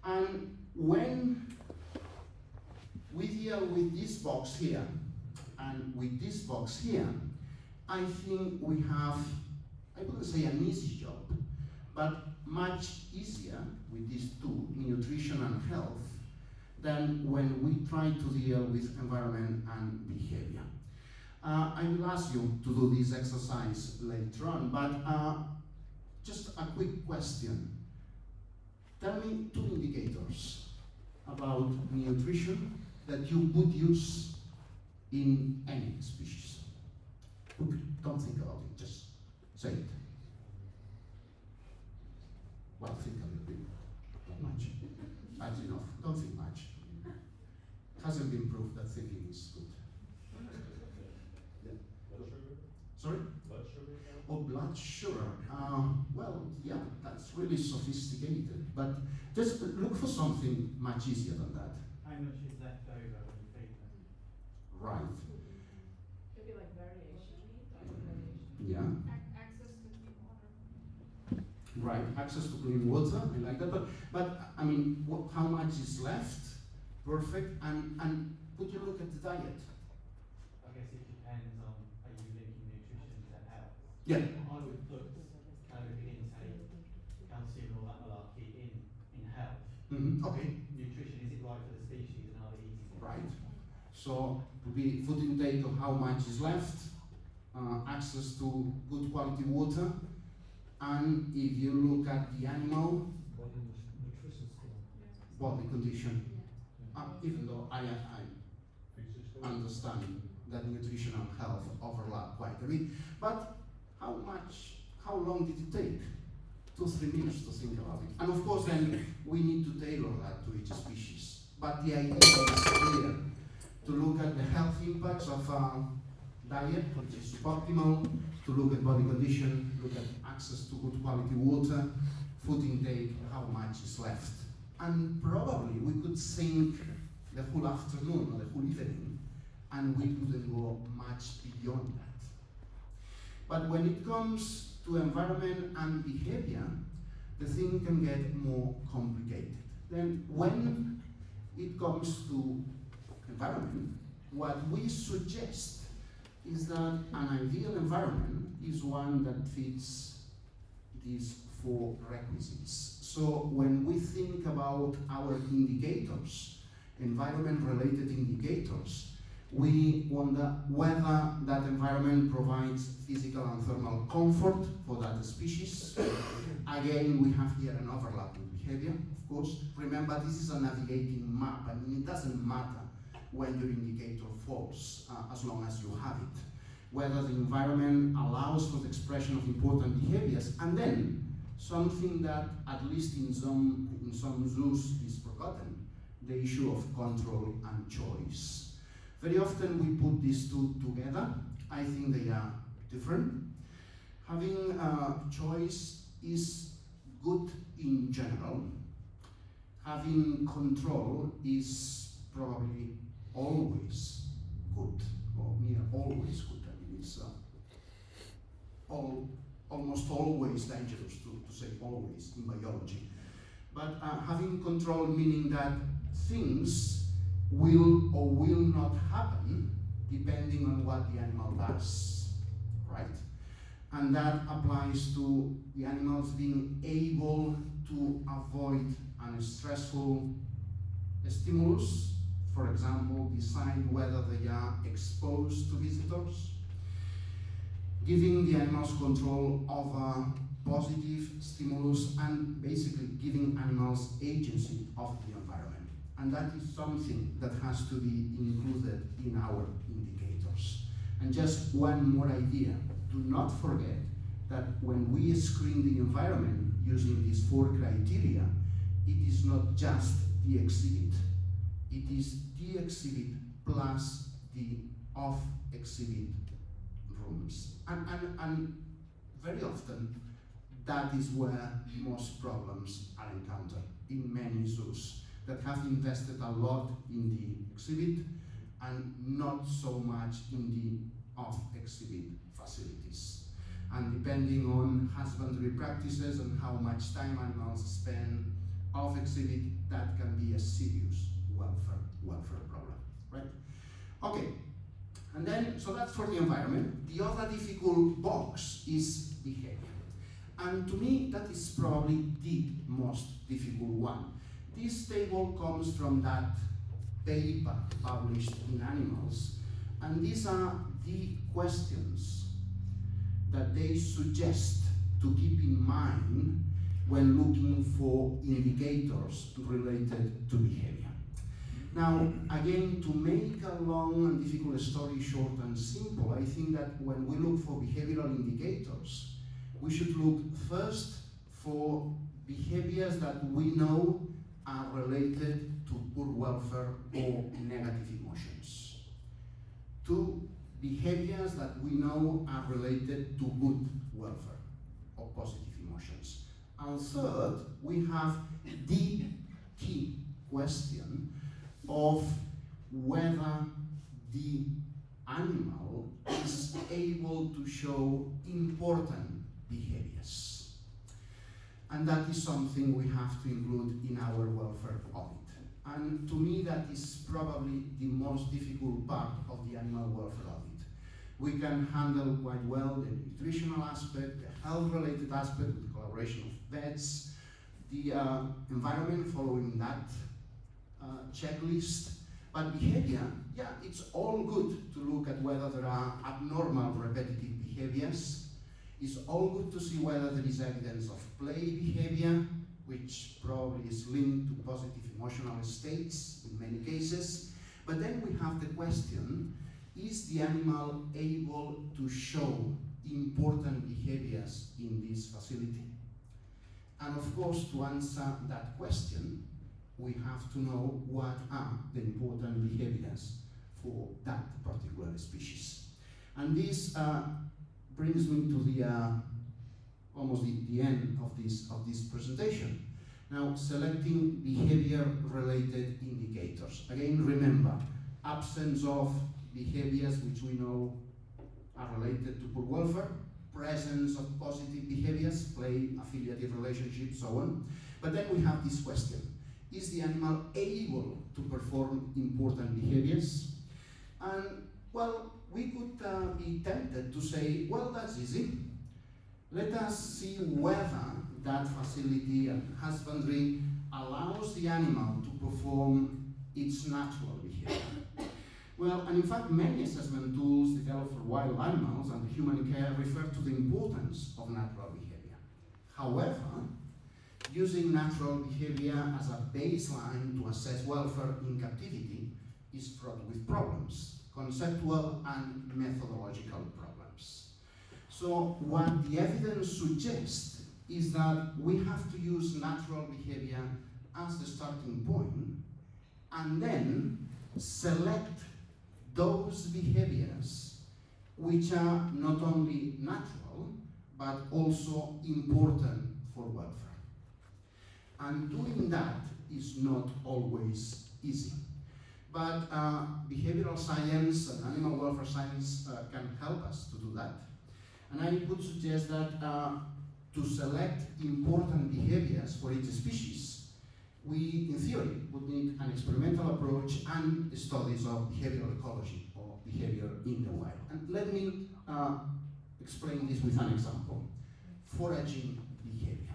And when we deal with this box here and with this box here, I think we have, I wouldn't say an easy job, but much easier with these two, nutrition and health, than when we try to deal with environment and behavior. I will ask you to do this exercise later on, but just a quick question. Tell me two indicators about nutrition that you would use in any species. Don't think about it, just say it. Well, think a little bit, not much. That's enough, don't think much. It hasn't been proved that thinking is good. Yeah. Blood sugar? Sorry? Blood sugar? Oh, blood sugar. Well, yeah, that's really sophisticated, but just look for something much easier than that. How much is left over when you feed them? Right. Could be like variation. Yeah. Access to clean water. Right. Access to clean water. I like that. But I mean, how much is left? Perfect. And would you look at the diet? I guess it depends on, are you linking nutrition to health? Yeah. I would put caloric intake, calcium, all that malarkey in health. Mm-hmm. Okay. Nutrition, is it right for the species and are they eating it? Right. So to be food intake of how much is left, access to good quality water, and if you look at the animal, body condition. Even though I understand that nutrition and health overlap quite a bit, but how long did it take? 2-3 minutes to think about it. And of course then we need to tailor that to each species. But the idea is clear, to look at the health impacts of diet, which is suboptimal, to look at body condition, look at access to good quality water, food intake, how much is left. And probably we could think the whole afternoon or the whole evening, and we couldn't go much beyond that. But when it comes to environment and behavior, the thing can get more complicated. Then when it comes to environment, what we suggest is that an ideal environment is one that fits these 4 requisites. So when we think about our indicators, environment-related indicators, we wonder whether that environment provides physical and thermal comfort for that species. Again, we have here an overlap with behavior, of course. Remember, this is a navigating map. I mean, it doesn't matter when your indicator falls, as long as you have it. Whether the environment allows for the expression of important behaviors, and then something that, at least in some zoos, is forgotten, the issue of control and choice. Very often we put these two together. I think they are different. Having choice is good in general. Having control is probably always good, or near always good. I mean, it's almost always dangerous to say always in biology. But having control meaning that things will or will not happen depending on what the animal does, right? And that applies to the animals being able to avoid a stressful stimulus. For example, decide whether they are exposed to visitors. Giving the animals control over positive stimulus and basically giving animals agency of the environment. And that is something that has to be included in our indicators. And just one more idea, do not forget that when we screen the environment using these 4 criteria, it is not just the exhibit. It is the exhibit plus the off-exhibit rooms. And very often, that is where most problems are encountered in many zoos that have invested a lot in the exhibit and not so much in the off-exhibit facilities. And depending on husbandry practices and how much time animals spend of exhibit that can be a serious welfare problem, right? Okay, and then, so that's for the environment. The other difficult box is behavior. And to me, that is probably the most difficult one. This table comes from that paper published in Animals, and these are the questions that they suggest to keep in mind when looking for indicators related to behavior. Now, again, to make a long and difficult story short and simple, I think that when we look for behavioral indicators, we should look first for behaviors that we know are related to poor welfare or negative emotions. Two, behaviors that we know are related to good welfare or positive emotions. And third, we have the key question of whether the animal is able to show important behaviors. And that is something we have to include in our welfare audit. And to me, that is probably the most difficult part of the animal welfare audit. We can handle quite well the nutritional aspect, the health-related aspect with the collaboration of vets, the environment following that checklist. But behavior, yeah, it's all good to look at whether there are abnormal repetitive behaviors. It's all good to see whether there is evidence of play behavior, which probably is linked to positive emotional states in many cases. But then we have the question, is the animal able to show important behaviors in this facility? And of course, to answer that question, we have to know what are the important behaviors for that particular species. And this brings me to the almost the end of this presentation. Now, selecting behavior-related indicators. Again, remember, absence of behaviors which we know are related to poor welfare, presence of positive behaviors, play, affiliative relationships, so on. But then we have this question. Is the animal able to perform important behaviors? And, well, we could be tempted to say, well, that's easy. Let us see whether that facility and husbandry allows the animal to perform its natural behavior. Well, and in fact, many assessment tools developed for wild animals and human care refer to the importance of natural behavior. However, using natural behavior as a baseline to assess welfare in captivity is fraught with problems, conceptual and methodological problems. So what the evidence suggests is that we have to use natural behavior as the starting point and then select those behaviors which are not only natural but also important for welfare. And doing that is not always easy. But behavioral science and animal welfare science can help us to do that. And I would suggest that to select important behaviors for each species, we, in theory, would need an experimental approach and studies of behavioral ecology or behavior in the wild. And let me explain this with an example. Foraging behavior.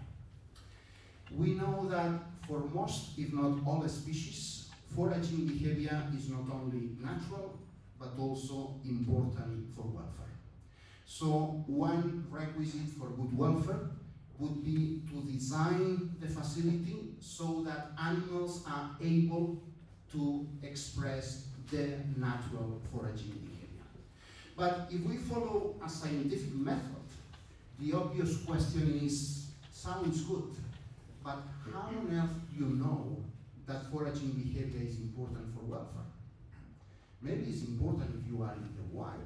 We know that for most, if not all species, foraging behavior is not only natural, but also important for welfare. So one requisite for good welfare would be to design the facility so that animals are able to express their natural foraging behavior. But if we follow a scientific method, the obvious question is, sounds good, but how on earth do you know that foraging behavior is important for welfare? Maybe it's important if you are in the wild,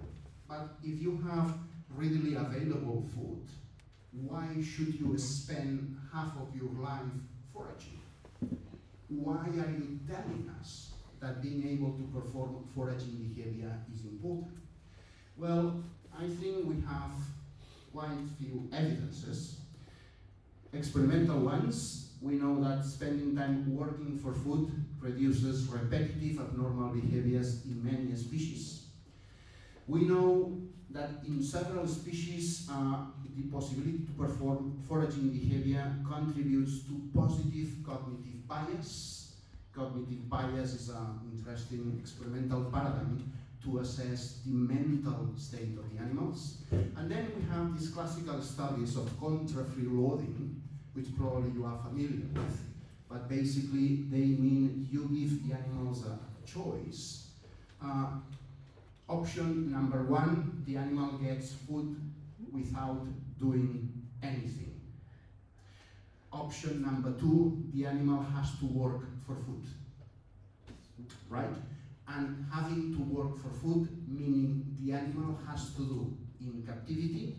but if you have readily available food, why should you spend half of your life foraging? Why are you telling us that being able to perform foraging behavior is important? Well, I think we have quite few evidences, experimental ones, we know that spending time working for food reduces repetitive abnormal behaviors in many species. We know that in several species, the possibility to perform foraging behavior contributes to positive cognitive bias. Cognitive bias is an interesting experimental paradigm to assess the mental state of the animals. And then we have these classical studies of contra-free loading, which probably you are familiar with. But basically, they mean you give the animals a choice. Option number one, the animal gets food without doing anything. Option number two, the animal has to work for food, right? And having to work for food, meaning the animal has to do in captivity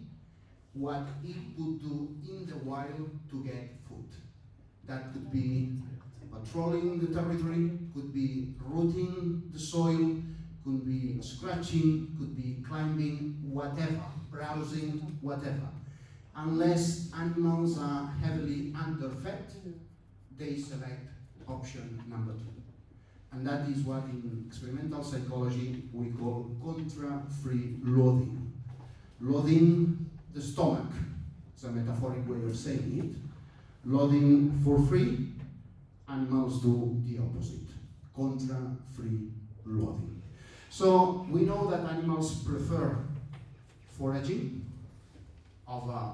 what it would do in the wild to get food. That could be patrolling the territory, could be rooting the soil, could be scratching, could be climbing, whatever, browsing, whatever. Unless animals are heavily underfed, they select option number two. And that is what in experimental psychology we call contra-free loading. Loading the stomach, it's a metaphoric way of saying it. Loading for free, animals do the opposite, contra-free loading. So we know that animals prefer foraging over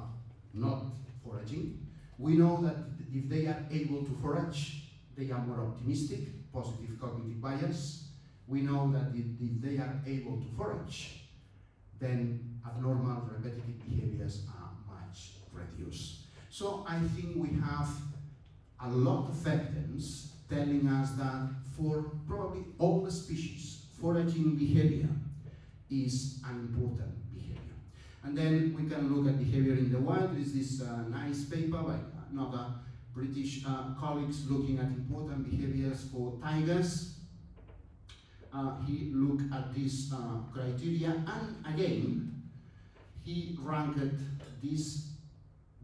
not foraging. We know that if they are able to forage, they are more optimistic, positive cognitive bias. We know that if they are able to forage, then abnormal repetitive behaviors are much reduced. So I think we have a lot of evidence telling us that for probably all the species, foraging behavior is an important behavior. And then we can look at behavior in the wild. There is this nice paper by another British colleagues looking at important behaviors for tigers. He looked at these criteria, and again, he ranked these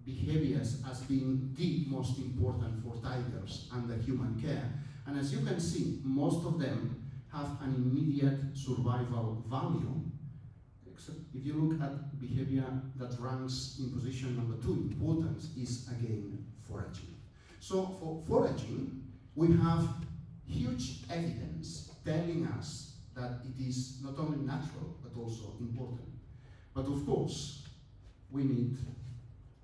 behaviors as being the most important for tigers under human care. And as you can see, most of them have an immediate survival value, except if you look at behavior that ranks in position number two, importance is again foraging. So for foraging, we have huge evidence telling us that it is not only natural, but also important. But of course, we need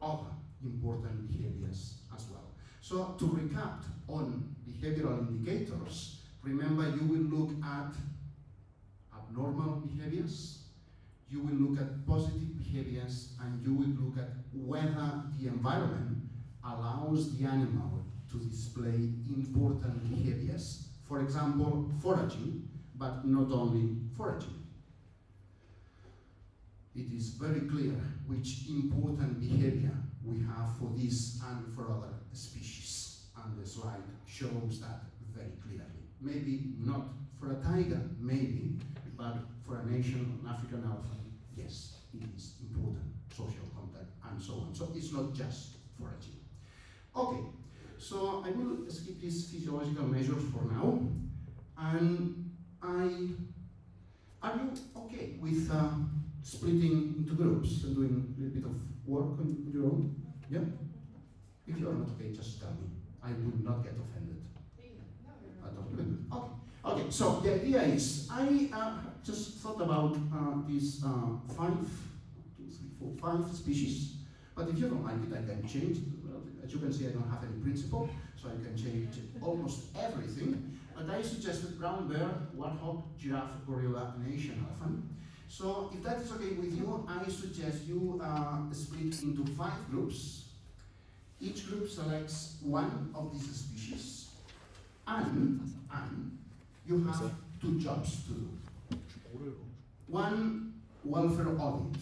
other important behaviors as well. So to recap on behavioral indicators, remember you will look at abnormal behaviors, you will look at positive behaviors, and you will look at whether the environment allows the animal to display important behaviors. For example, foraging, but not only foraging. It is very clear which important behavior we have for this and for other species. And the slide shows that very clearly. Maybe not for a tiger, maybe, but for a nation, an African elephant, yes, it is important, social contact, and so on. So it's not just foraging. Okay, so I will skip these physiological measures for now. And are you okay with splitting into groups and doing a little bit of work on your own? Yeah? If you are not okay, just tell me. I will not get offended. Okay. Okay, so the idea is, I just thought about these 5 species, but if you don't like it, I can change it. Well, as you can see, I don't have any principle, so I can change almost everything. But I suggested brown bear, warthog, giraffe, gorilla, and Asian elephant. So if that is okay with you, I suggest you split into 5 groups. Each group selects one of these species, and you have 2 jobs to do. One, welfare audit.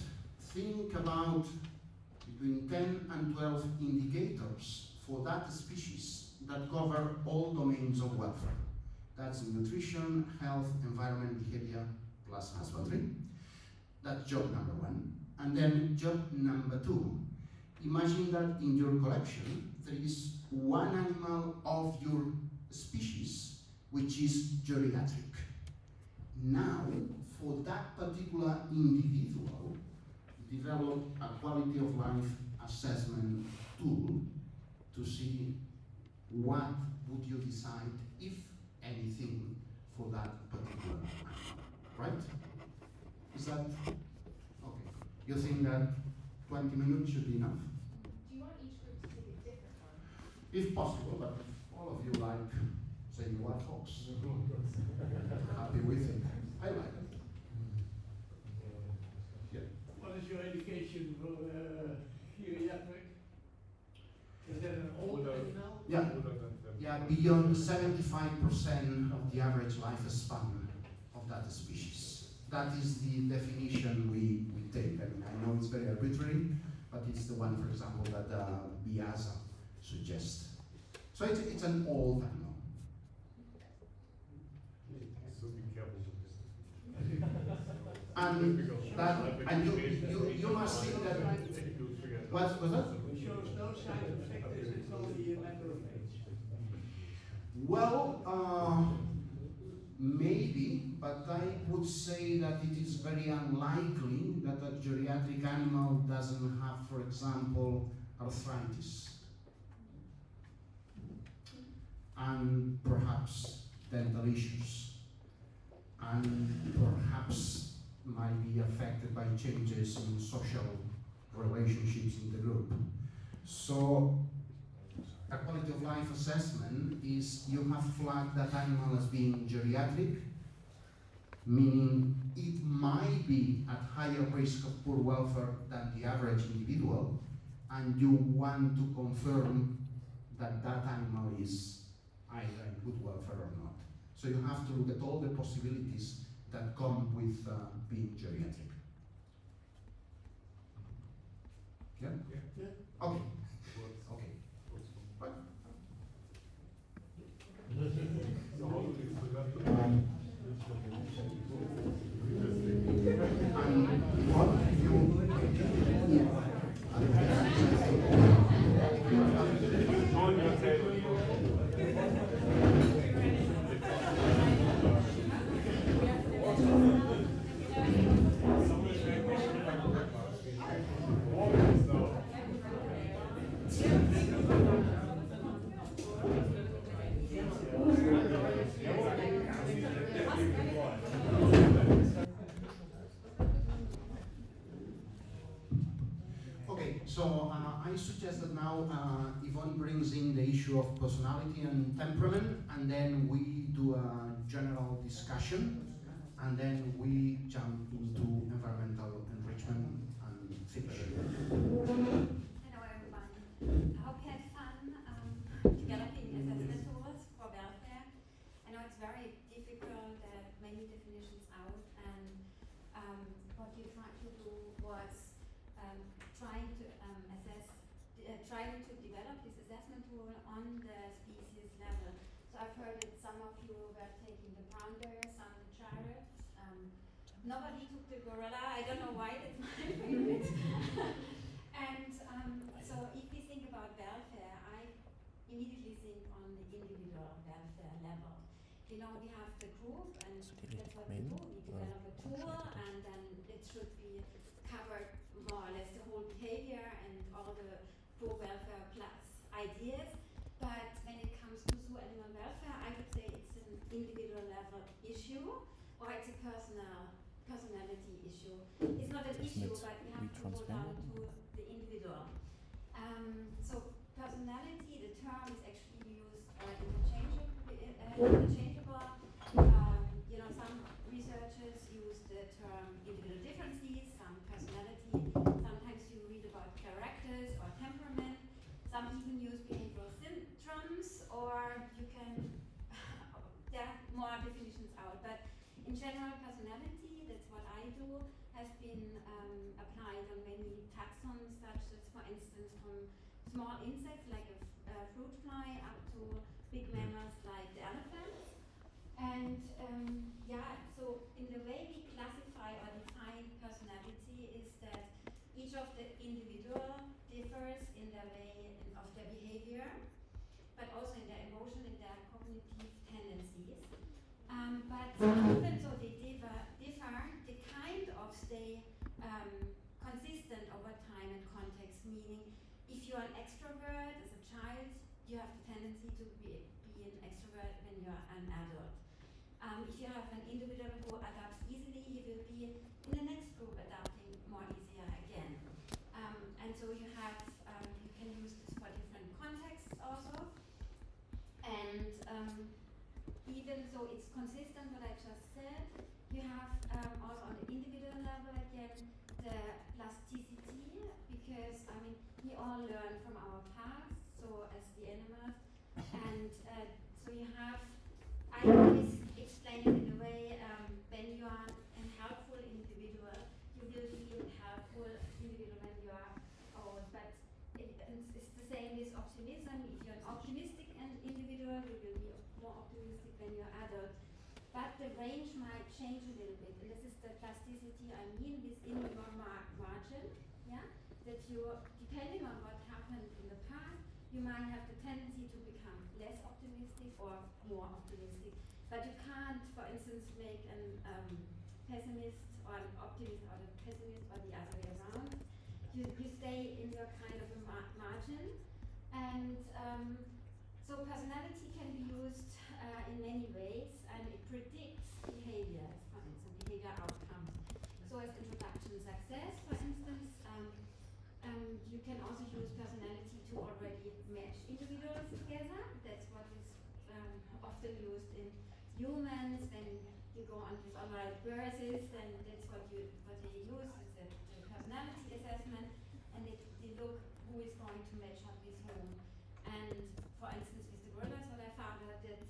Think about between 10 and 12 indicators for that species that cover all domains of welfare. That's nutrition, health, environment, behavior, plus husbandry. That's job number 1. And then job number 2. Imagine that in your collection there is one animal of your species which is geriatric. Now, for that particular individual, develop a quality of life assessment tool to see what would you decide, if anything, for that particular animal, right? Is that okay? You think that 20 minutes should be enough? Do you want each group to pick a different one? If possible, but if all of you like, say, wild hogs, happy with it. I like it. Yeah. What is your education for geriatric? Is that an old animal? Yeah. Yeah, beyond 75% of the average lifespan of that species. That is the definition we take. I mean, I know it's very arbitrary, but it's the one, for example, that BIASA suggests. So it's an old animal. So be careful with this. And you must think that. What was that? It shows no sign of sickness, it's only a matter of age. Well, maybe, but I would say that it is very unlikely that a geriatric animal doesn't have, for example, arthritis. And perhaps dental issues. And perhaps might be affected by changes in social relationships in the group. So, a quality of life assessment is you have flagged that animal as being geriatric, meaning it might be at higher risk of poor welfare than the average individual, and you want to confirm that that animal is either in good welfare or not. So you have to look at all the possibilities that come with being geriatric. Yeah? Yeah. Okay. Okay. Right. So how do we prevent the And what on your table? Okay, so I suggest that now Yvonne brings in the issue of personality and temperament, and then we do a general discussion, and then we jump into environmental enrichment and finish. Hello everyone. I hope you had fun developing assessment tools for welfare. I know it's very difficult, many definitions out, and what you tried to do was trying to trying to develop this assessment tool on the species level. So I've heard that some of you were taking the brown bear, some the giraffes. Nobody took the gorilla. I don't know why, that's my favorite. And so if we think about welfare, I immediately think on the individual welfare level. You know, we have the group, and that's what we do. We develop a tool, and then it should be covered more or less the whole behavior and all the pro welfare plus ideas. But when it comes to zoo animal welfare, I would say it's an individual level issue, or it's a personality issue. It's not an issue, but we have to go down to the individual. So personality, the term is actually used interchangeable. You know, some researchers use the term individual differences, some personality. Sometimes you read about characters or temperament. Some even use behavioral syndromes, or you can, there are more definitions out. But in general, personality, that's what I do, has been applied on many taxons, such as, for instance, from small insects like a fruit fly up to big mammals like the elephants. And yeah, so in the way we classify or define personality is that each of the individual differs in their way of their behavior. So even though they differ, they kind of stay consistent over time and context, meaning if you're an extrovert as a child, you have the tendency to be an extrovert when you're an adult. If you have an individual who adapts easily, he will be in the next group adapting more easier again. And so you have, you can use this for different contexts also. And even though it's consistent what I just said, you have also on the individual level again the plasticity, because I mean we all learn from our past, so as the animals, and so you have, I always explain it in a way, when you are a helpful individual, you will be a helpful individual when you are old, but it's the same with optimism. If you're an optimistic individual, you will be more optimistic when you're adult. But the range might change a little bit, and this is the plasticity I mean within your margin, yeah? That you, depending on what happened in the past, you might have the tendency to become less optimistic or more optimistic. But you can't, for instance, make an pessimist or an optimist or a pessimist or the other way around. You stay in your kind of a margin. And so personality can be used in many ways, and it predicts behaviors, for instance, behavior outcomes. So as introduction success, for instance, you can also use personality to already match individuals together. That's what is often used in humans when you go on these online courses, and that's what they use. It's a personality assessment, and they look who is going to match up with whom. And for instance, with the gorillas, what I found out that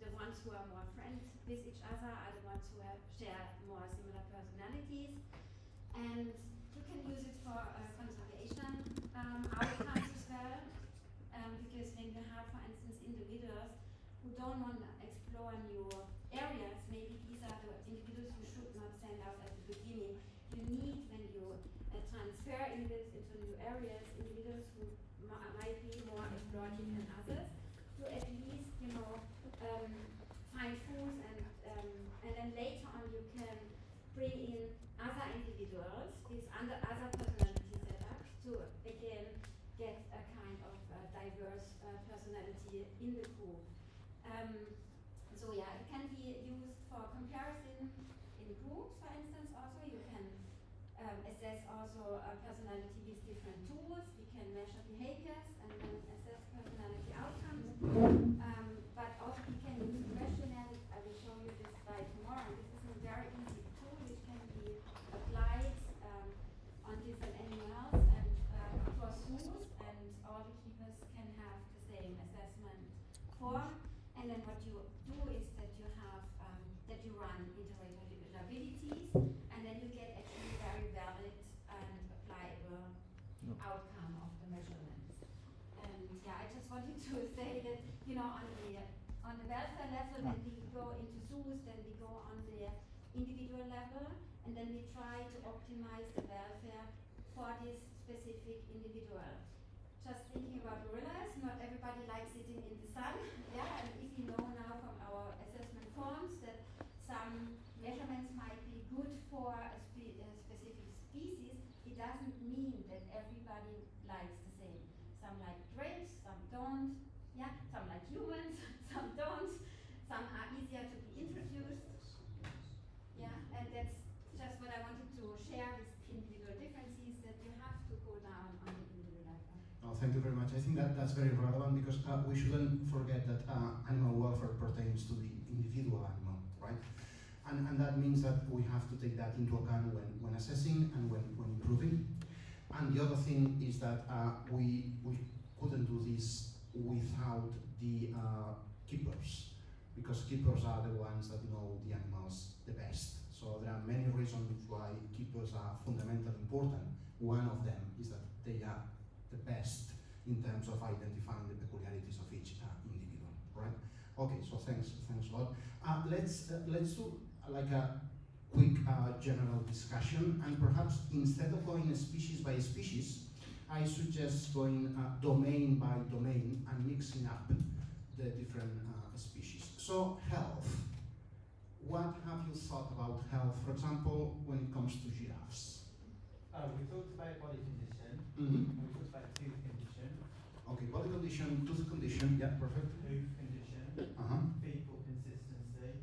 the ones who are more friends with each other are the ones who share more similar personalities. And you can use it for conservation outcomes as well, because when you have, for instance, individuals who don't want to explore new areas, maybe these are the individuals you should not send out at the beginning. You need, when you transfer individuals into new areas, individuals who might be more explorative than others, to at least, find food, and then later on you can bring in other individuals with other personality setups to again get a kind of diverse personality in the group. So yeah, it can be used for comparison in groups, for instance. Also, you can assess also personality with different tools. We can measure behaviors and then assess personality outcomes. But also we can use questionnaires. I will show you this slide tomorrow. This is a very easy tool which can be applied on different animals and for zoos, and all the keepers can have the same assessment form. And then what you do is that you have that you run interoperabilities, and then you get actually very valid and applicable outcome of the measurements. And yeah, I just wanted to say that on the welfare level, when we go into zoos, then we go on the individual level, and then we try to optimize the welfare for this specific individual. Just thinking about gorillas, not everybody likes sitting in the sun. Yeah, and if you know now from our assessment forms that some measurements might be good for a specific species, it doesn't mean that everybody likes the same. Some like grapes, some don't. Yeah, some like humans, some don't. Some are easier to be introduced. Yeah, and that's just what I wanted to share with individual differences, that you have to go down on the individual level. Oh, thank you very much. I think that that's very relevant, because we shouldn't forget that animal welfare pertains to the individual animal, right? And that means that we have to take that into account when assessing and when improving. And the other thing is that we couldn't do this without the keepers, because keepers are the ones that know the animals the best. So there are many reasons why keepers are fundamentally important. One of them is that they are the best in terms of identifying the peculiarities of each individual, right? Okay, so thanks a lot. Let's do like a quick general discussion, and perhaps instead of going species by species, I suggest going domain by domain and mixing up the different species. So health. what have you thought about health, for example, when it comes to giraffes? We talked about body condition, Mm-hmm. and we talked about tooth condition, Okay, body condition, tooth condition, yeah, perfect. hoof condition, Uh-huh. fecal consistency,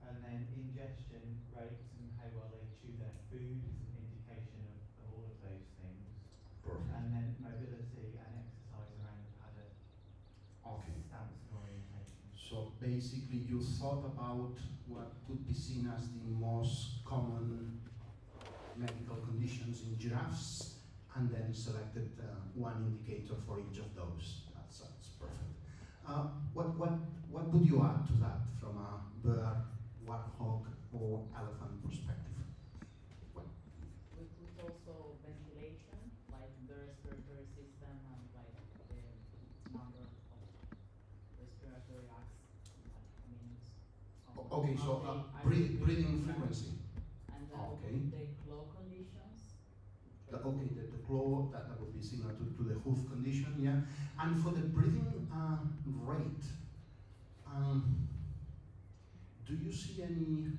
and then ingestion rates and how well they chew their food is an indication of all of those things. Perfect. And then mobility and exercise around the paddock, Okay. stance and orientation. So basically you thought about what could be seen as the most common medical conditions in giraffes and then selected one indicator for each of those. That's perfect. What would you add to that from a bird, warthog or elephant perspective? What? We put also ventilation, like the respiratory system and like the number of respiratory acts, like minutes. Okay, so breathing breathing frequency. And then Okay. the claw conditions. Okay, the claw, that would be similar to the hoof condition, yeah. And for the breathing rate, do you see any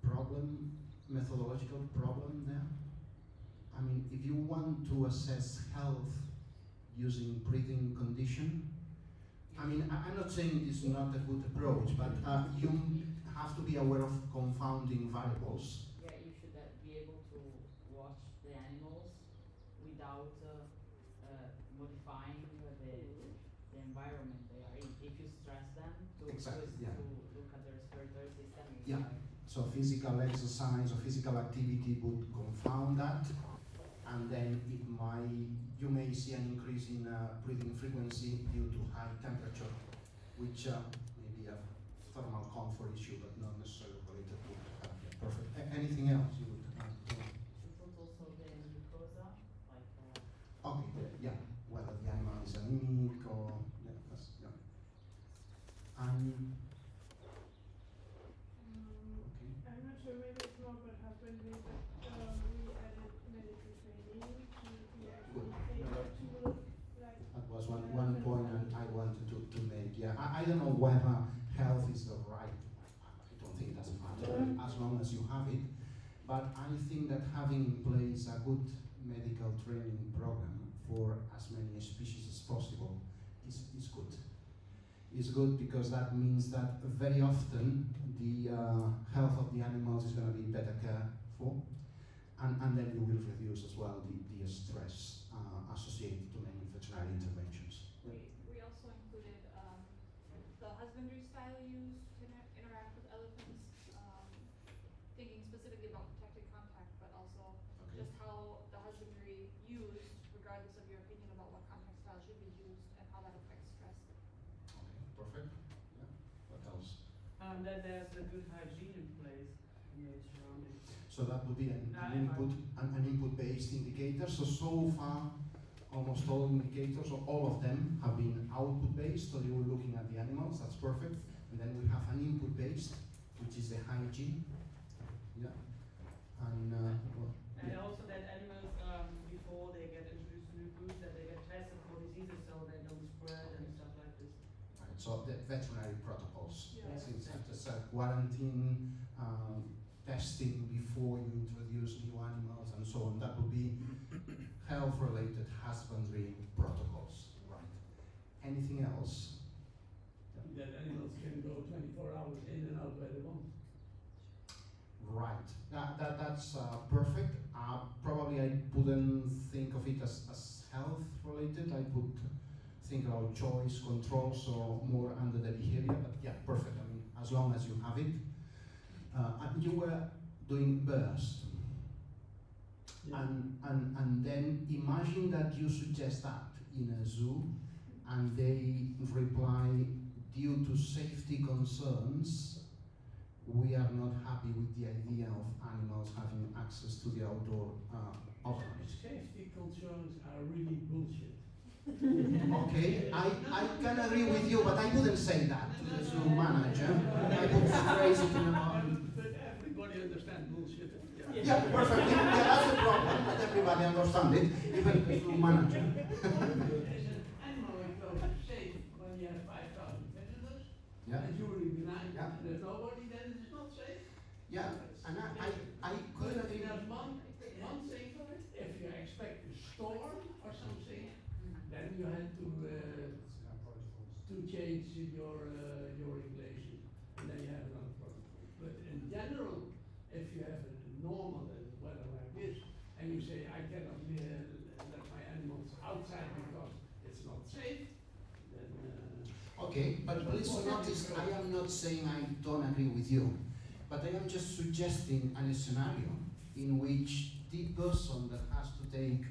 problem, methodological problem there? I mean, if you want to assess health using breathing condition, I mean, I'm not saying it is not a good approach, but you have to be aware of confounding variables. Yeah, you should be able to watch the animals without modifying the environment they are in. If you stress them to, Exactly, to, yeah. to look at the respiratory system, it's Yeah. like So physical exercise or physical activity would confound that, and then you may see an increase in breathing frequency due to high temperature, which may be a thermal comfort issue, but not necessarily related to perfect. Anything else you would add? you put also the mucosa, like Okay, yeah, whether the animal is anemic or yeah, that's, yeah. And okay. I'm not sure, maybe it's more what happened with we added medical training to be actually able to look like That was one point I wanted to make. Yeah, I don't know whether health is the right. I don't think it doesn't matter as long as you have it. But I think that having in place a good medical training program for as many species as possible is good. It's good because that means that very often the health of the animals is going to be better cared for, and then you will reduce as well the stress associated to many veterinary interventions. We also included the husbandry style used to interact with elephants, thinking specifically about protected contact, but also Okay. just how the husbandry used, regardless of your opinion about what contact style should be used and how that affects stress. Okay, perfect. Yeah. What else? That there's a good hygiene in place in the surroundings. So that would be an input-based indicator. So far, almost all indicators, or all of them, have been output-based. So you were looking at the animals. That's perfect. And then we have an input-based, which is the hygiene. Yeah. And well, And yeah. also that animals, before they get introduced to new food, that they get tested for diseases so they don't spread and stuff like this. Right, so the veterinary protocols, Yeah. things such as quarantine, testing before you introduce new animals and so on. That would be health-related husbandry protocols. Right. Anything else? That animals can go 24 hours in and out where they want. Right. That's perfect. Probably I wouldn't think of it as health-related. I would think about choice, control, so more under the behavior. But yeah, perfect. I mean, as long as you have it. And you were doing birds. Yeah. And then imagine that you suggest that in a zoo and they reply, due to safety concerns, we are not happy with the idea of animals having access to the outdoor openings. Safety concerns are really bullshit. Okay, I can agree with you, but I wouldn't say that to the zoo manager. I would phrase it in a But everybody understands bullshit. yeah, perfectly. Yeah, that's the problem. Not everybody understands it, even the zoo manager. Is an animal enclosure safe when you have 5,000 visitors? Yeah. and during the night, Yeah. and there's nobody, then it's not safe. Yeah, and I couldn't agree. There's one thing for it, if you expect a storm or something, then you have to change your regulation, and then you have another problem. But in general, if you have a normal weather like this, and you say, I cannot let my animals outside because it's not safe, then Okay, but please notice, I am not saying I don't agree with you, but I am just suggesting a scenario in which the person that has to take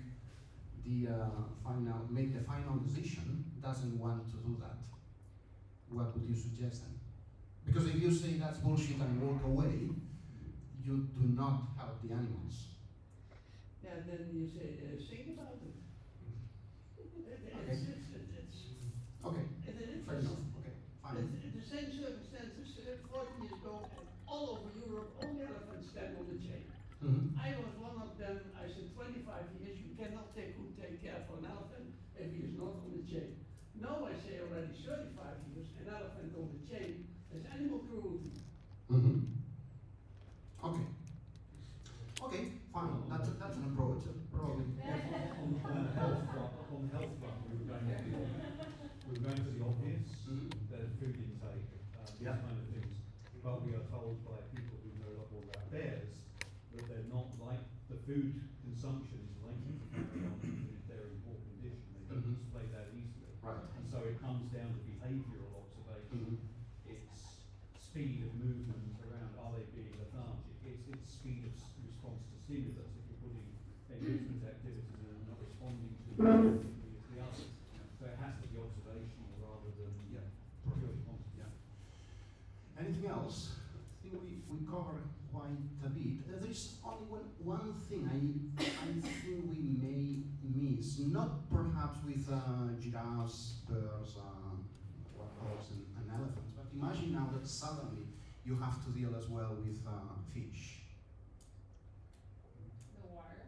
the make the final decision doesn't want to do that. What would you suggest then? Because if you say that's bullshit and walk away, you do not help the animals. yeah, then you say, think about it. Okay, fair enough. Okay, fine. The same circumstances 40 years ago, and all over Europe, all the elephants stand on the chain. Mm-hmm. I was one of them. I said 25 years, you cannot take care for an elephant if he is not on the chain. Now I say already 35 years, an elephant on the chain is animal cruelty. Mm-hmm. Okay. Okay, fine. That's an approach. Probably. On the health front, we were going to the obvious, the food intake, these Yeah. kind of things. But we are told by people who know a lot more about bears that they're not like the food consumption is likely to carry on even if they're in poor condition. They don't display that easily. Right. And so it comes down to behavioural observation. It's speed of movement around, are they being lethargic? It's speed of response to stimulus. If you're putting amusement activities in and not responding to them as the others. So it has to be observational rather than purely quantitative. Anything else? I think we covered quite a bit. There is only one thing I think we may miss, not perhaps with giraffes, birds, waterfalls and elephants, but imagine now that suddenly you have to deal as well with fish. The water.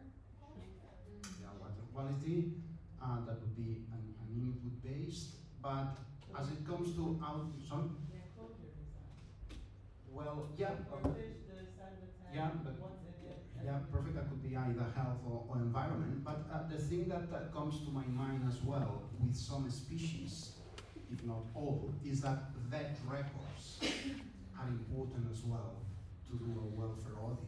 Yeah, water quality, that would be an input based, but as it comes to sorry? The enclosure design. Well, yeah. Or fish, the side of the tank, Yeah, but what's in it. yeah, perfect. That could be either health or environment. But the thing that comes to my mind as well with some species, if not all, is that vet records are important as well to do a welfare audit.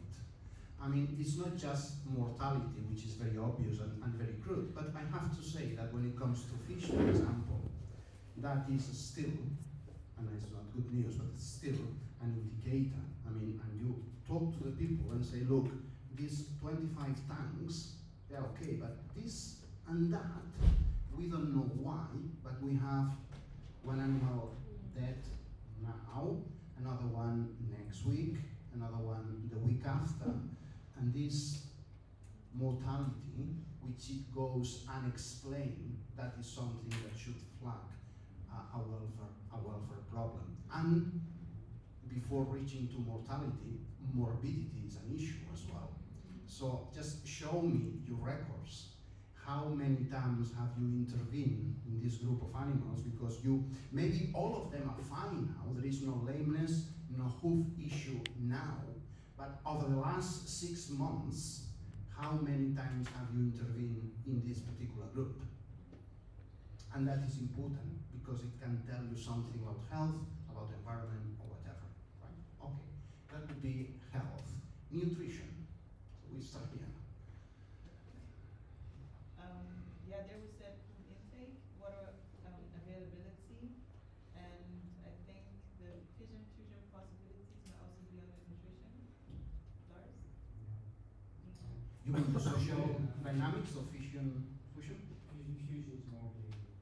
I mean, it's not just mortality, which is very obvious and very crude, but I have to say that when it comes to fish, for example, that is still, and it's not good news, but it's still an indicator. I mean, and you talk to the people and say, look, these 25 tanks, they're okay, but this and that, we don't know why, but we have one animal dead now, another one next week, another one the week after, and this mortality, which it goes unexplained, that is something that should flag a welfare problem. And before reaching to mortality, morbidity is an issue as well. So just show me your records. How many times have you intervened in this group of animals? Because maybe all of them are fine now. There is no lameness, no hoof issue now. But over the last 6 months, how many times have you intervened in this particular group? And that is important because it can tell you something about health, about the environment, or whatever. Right? Okay, that would be health. Nutrition. So we start here. Yeah, there was that food intake, water availability, and I think the fission fusion possibilities might also be under nutrition. Lars? You mean the social dynamics of fusion? Fusion is more behavior.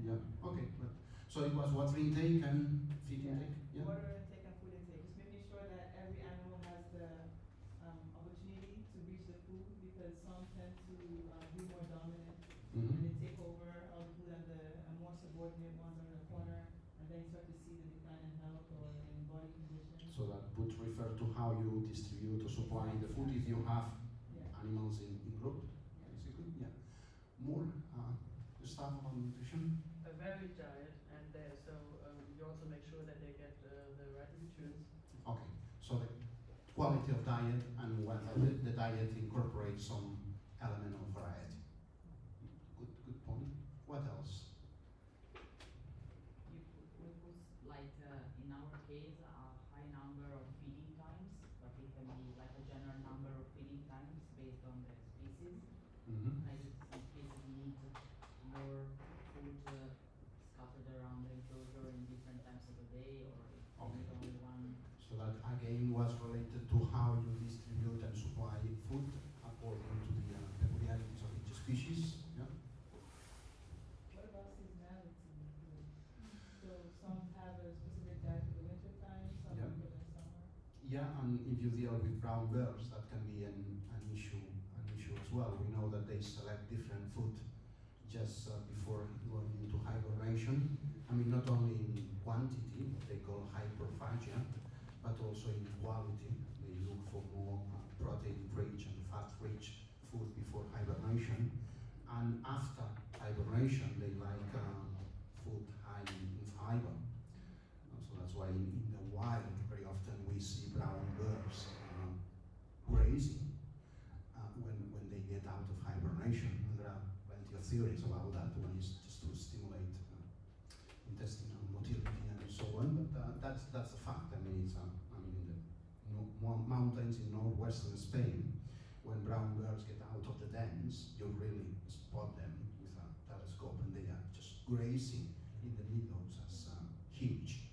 Yeah. Okay. But, so it was water intake and feed intake. Yeah. Water intake and food intake. Just making sure that every animal has the opportunity to reach the food because some tend to be more dominant and they take over all the food and the more subordinate ones are in the corner and then you start to see the decline in health or in body condition. So that would refer to how you distribute or supply the food if you have animals in group, basically. Yeah. More stuff about nutrition. A varied diet, and so you also make sure that they get nutrients. Okay, so the quality of diet and whether the diet incorporates some element of variety. Good point. What else? We put like in our case a high number of feeding times, but it can be like a general number of feeding times based on the species. Mm-hmm. Like if some species need more food scattered around the enclosure in different times of the day, or if they Okay. need only one. So that again was related to how you distribute and supply food according to the peculiarities of each species. Yeah. What about seasonality? So some have a specific diet for the winter time, some Yeah. for the summer. Yeah, and if you deal with brown bears, that can be an issue as well. We know that they select different food just before going into hibernation. I mean, not only in quantity, what they call hyperphagia, but also in quality. They look for more protein-rich and fat-rich food before hibernation. And after hibernation, they like food high in fiber. So that's why in the wild, very often we see brown bears grazing when they get out of hibernation. And there are plenty of theories about that. One is just to stimulate intestinal motility and so on. But that's a fact. I mean, it's in the mountains in northwestern Spain, when brown bears get out of the dens, you really spot them with a telescope, and they are just grazing in the meadows as huge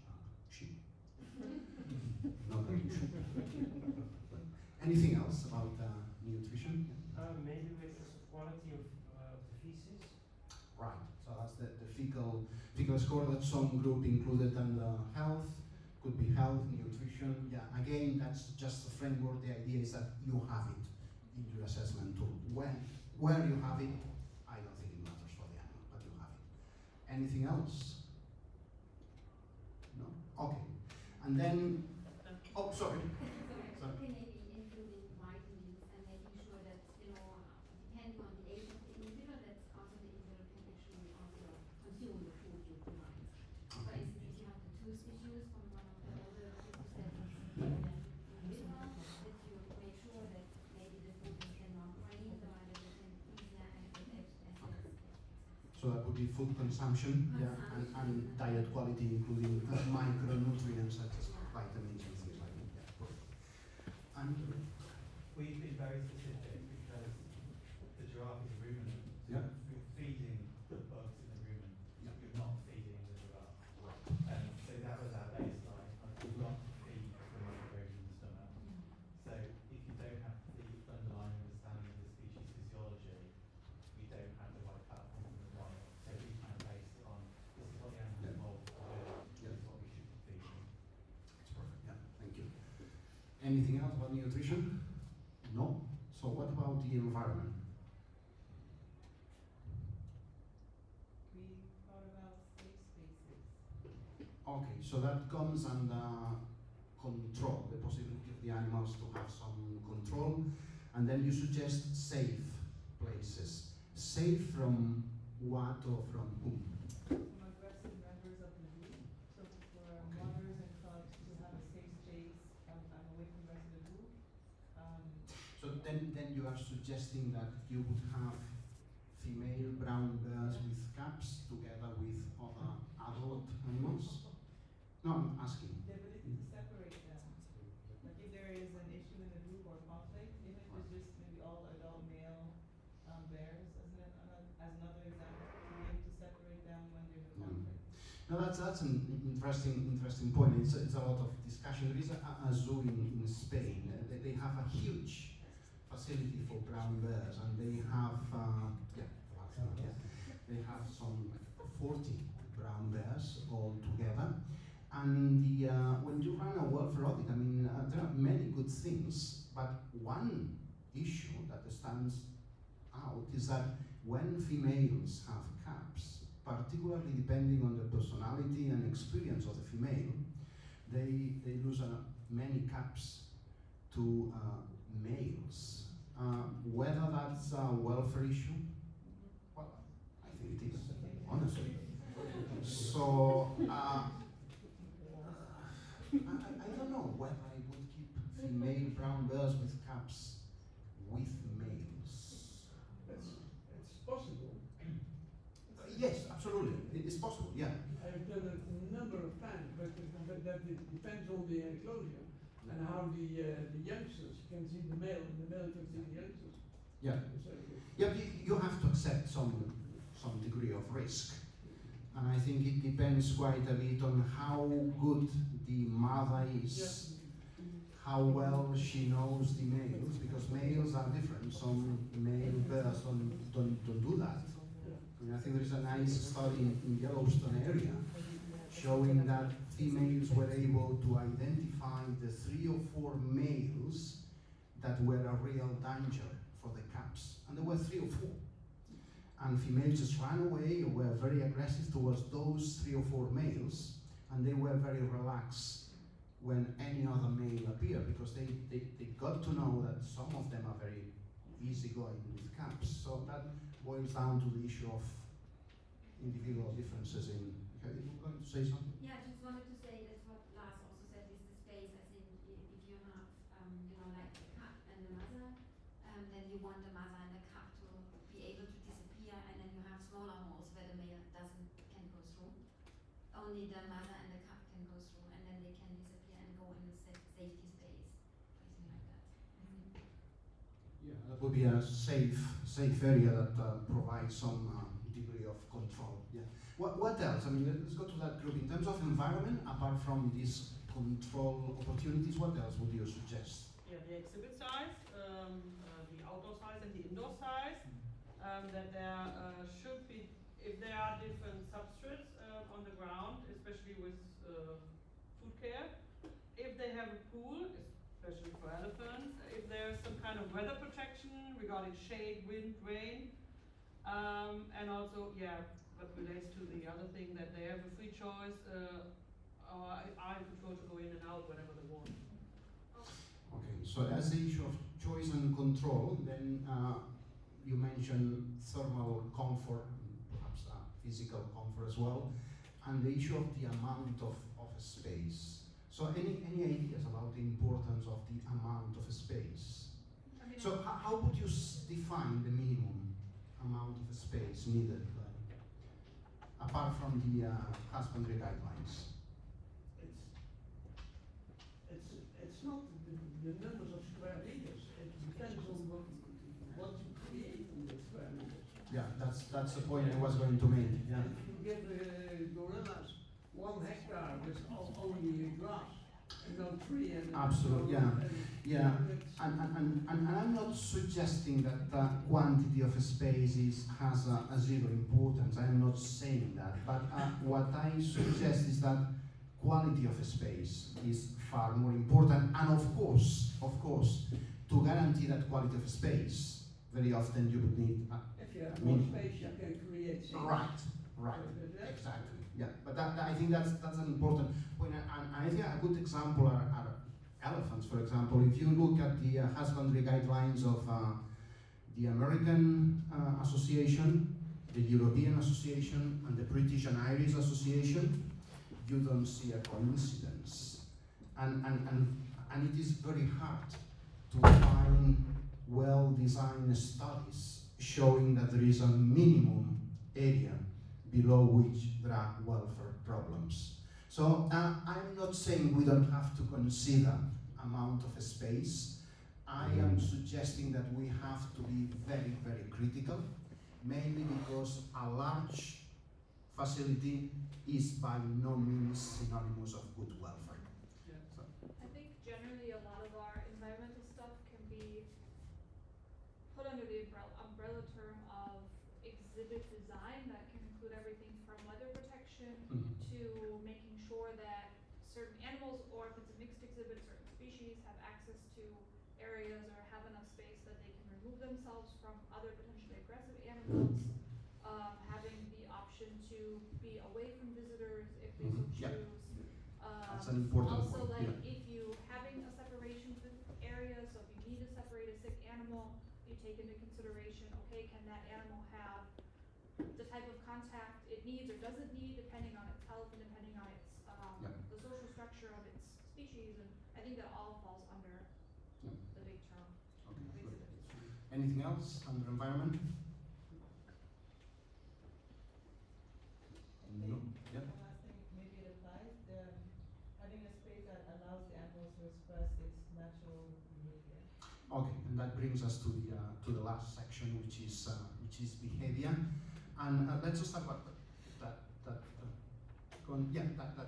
sheep. Not that you should. Anything else about nutrition? Maybe with the quality of the feces. Right. So that's the fecal score that some group included under health. Could be health, nutrition. Yeah. Again, that's just the framework. The idea is that you have it in your assessment tool. Where you have it, I don't think it matters for the animal, but you have it. Anything else? No? Okay. And then, oh, sorry. Okay, maybe including vitamins and making sure that, depending on the age of the individual, that also the individual can actually also consume the food you provide. For instance, if you have the two species from one of the older species that is individual, that you make sure that maybe the food is then not grained or that you can easier access. So that would be food consumption, yeah, and diet quality, including micronutrients such as vitamins and things like that. Yeah, perfect. And We've been very specific because the giraffe is a ruminant. Yeah. We're feeding the bugs in the rumen. Yeah. You're not feeding the giraffe. So that was our baseline. You've got to feed the microbes in the stomach. So if you don't have the underlying understanding of the species physiology, we don't have the right platform for the diet. So we kind of base it on this is what the animal evolved to do. This is what we should be feeding. that's perfect. Yeah, thank you. Anything else about nutrition? No. So what about the environment? We thought about safe spaces. Okay, so that comes under control, the possibility of the animals to have some control, and then you suggest safe places. Safe from what or from whom? From aggressive members of the group. So for mothers and cubs to have a safe space away from the rest of the group. So then you are suggesting that you would have female brown bears with cubs together with other adult animals? No, I'm asking. The ability to separate them. Like if there is an issue in the group or conflict, even if it's just maybe all adult male bears as another example, to be able to separate them when there's a conflict. No, that's an interesting point. It's a lot of discussion. There is a zoo in Spain. They have a huge facility for brown bears, and they have they have some 40 brown bears all together. And when you run a welfare audit, I mean, there are many good things, but one issue that stands out is that when females have cubs, particularly depending on the personality and experience of the female, they lose many cubs to males. Whether that's a welfare issue, well, I think it is, honestly. So, I don't male brown bears with caps with males. It's possible. Yes, absolutely. It is possible, yeah. I've done it a number of times, but that it depends on the enclosure and how the youngsters can see the male and the male can see the youngsters. Yeah. So, Yeah, you have to accept some degree of risk. And I think it depends quite a bit on how good the mother is, how well she knows the males, because males are different. Some male bears don't do that. I mean, I think there is a nice study in Yellowstone area showing that females were able to identify the 3 or 4 males that were a real danger for the caps. And there were 3 or 4. And females just ran away or were very aggressive towards those 3 or 4 males, and they were very relaxed when any other male appeared, because they got to know that some of them are very easygoing with caps. So that boils down to the issue of individual differences in. Okay, you were going to say something? Yeah, I just wanted to say that what Lars also said is the space. I think if you have, like the cub and the mother, then you want the mother and the cub to be able to disappear, and then you have smaller holes where the male can go through. Only the mother and the cub can go through, and then they can disappear and go in the safety space, something like that. Yeah, that would be a safe area that provides some degree of control. Yeah. What else? I mean, let's go to that group. In terms of environment, apart from these control opportunities, what else would you suggest? Yeah, the exhibit size, the outdoor size and the indoor size. That there should be, if there are different substrates on the ground, especially with food care. If they have a pool, especially for elephants. If there's some kind of weather protection regarding shade, wind, rain. And also, yeah, what relates to the other thing, that they have a free choice or are in control to go in and out whenever they want. Okay, so as the issue of choice and control, then you mentioned thermal comfort, perhaps physical comfort as well, and the issue of the amount of space. So any ideas about the importance of the amount of space? I mean, So how would you define the minimum amount of space needed, apart from the husbandry guidelines? It's not the numbers of square meters. It depends on what you create in the square meters. Yeah, that's the point I was going to make. Yeah. If you give gorillas 1 hectare with only grass and no tree and Absolutely, yeah. And I'm not suggesting that quantity of space has a zero importance. I'm not saying that. But what I suggest is that quality of space is far more important. And of course, to guarantee that quality of space, very often you would need if you have more space, you can create things. Right, exactly. Yeah, but I think that's an important point. And I think a good example are elephants, for example. If you look at the husbandry guidelines of the American Association, the European Association, and the British and Irish Association, you don't see a coincidence. And it is very hard to find well-designed studies showing that there is a minimum area below which there are welfare problems. So I'm not saying we don't have to consider amount of space. I am suggesting that we have to be very, very critical, mainly because a large facility is by no means synonymous of good welfare. Yeah. So. I think generally a lot of our environmental stuff can be put under the umbrella term of exhibit design that can include everything from weather protection to making sure that certain animals, or if it's a mixed exhibit, certain species have access to areas or have enough space that they can remove themselves from other potentially aggressive animals, having the option to be away from visitors if they so choose. Yep. That's an important also, point. like Yeah. if you having a separation area, so if you need to separate a sick animal, you take into consideration, okay, can that animal have the type of contact it needs or doesn't need, depending on its health and depending on its the social structure of its species, and I think that all falls under Anything else under environment? No? Yeah? One last thing, maybe it applies, having a space that allows the animals to express its natural behavior. Okay, and that brings us to the last section, which is behavior, and let's just talk about that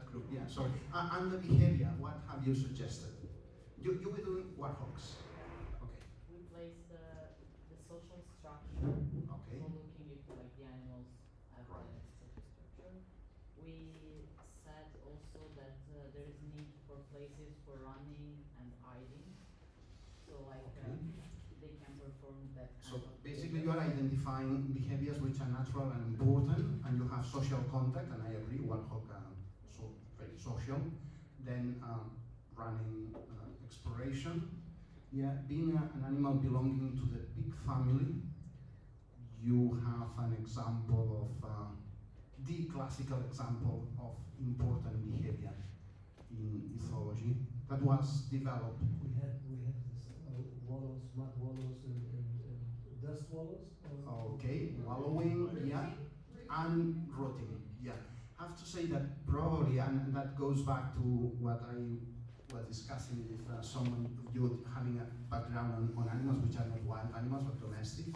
group. Yeah, sorry. And the behavior. What have you suggested? You were doing warthogs. Okay. We place the social structure. Okay. So looking if like the animals have Right. the social structure. We said also that there is need for places for running and hiding. So like Okay. they can perform that kind So of basically, you behavior. are identifying behaviors which are natural and important, and you have social contact. And I agree, warthog so very social. Then running, exploration. Yeah, being an animal belonging to the pig family, you have an example of the classical example of important behavior in ethology that was developed. We have this wallows, mud wallows, and dust wallows. Okay, wallowing, yeah, and rotting, yeah. I have to say that probably, and that goes back to what I was discussing with someone of you having a background on animals which are not wild animals but domestic.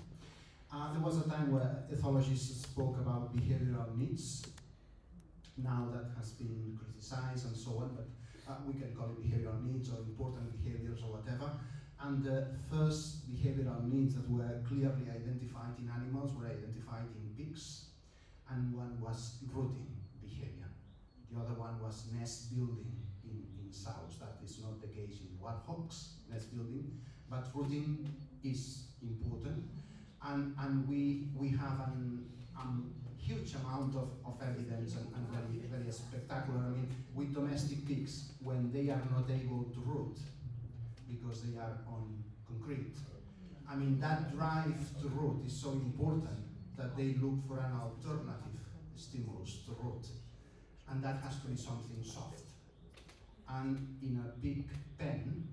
There was a time where ethologists spoke about behavioral needs. Now that has been criticized and so on, but we can call it behavioral needs or important behaviors or whatever. And the first behavioral needs that were clearly identified in animals were identified in pigs, and one was rooting behavior. The other one was nest building in sows. That is not the case in warthogs, nest building, but rooting is important. And we have a huge amount of evidence and very, very spectacular. I mean, with domestic pigs, when they are not able to root because they are on concrete, I mean, that drive to root is so important that they look for an alternative stimulus to root. And that has to be something soft. And in a pig pen,